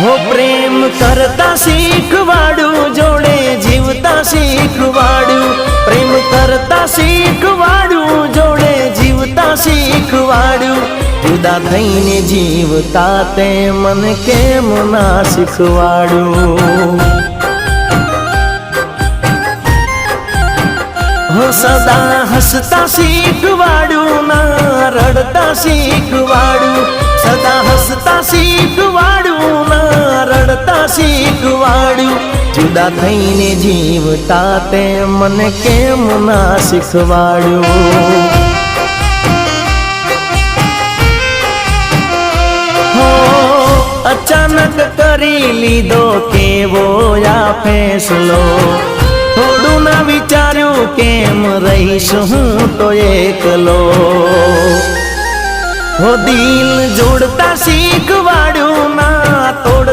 हो प्रेम करता शीखवाडू जोड़े जीवता शीखवाडू प्रेम करता शीखवाडू जोड़े जीवता शीखवाडू जुदा थईने जीवता ते मन केम ना शीखवाडू हो सदा हसता शीखवाडू ना रड़ता शीखवाडू सदा हसता शीखवाडू ना रड़ता शीखवाडू जुदा थईने जीवता ते मन केम ना शीखवाडू हो अचानक करी लीधो केवो या फैसलो थोड़ू ना विचार्यू केम रहीश हूँ तो एकलो हो दिल जोड़ता शीखवाडू ना तोड़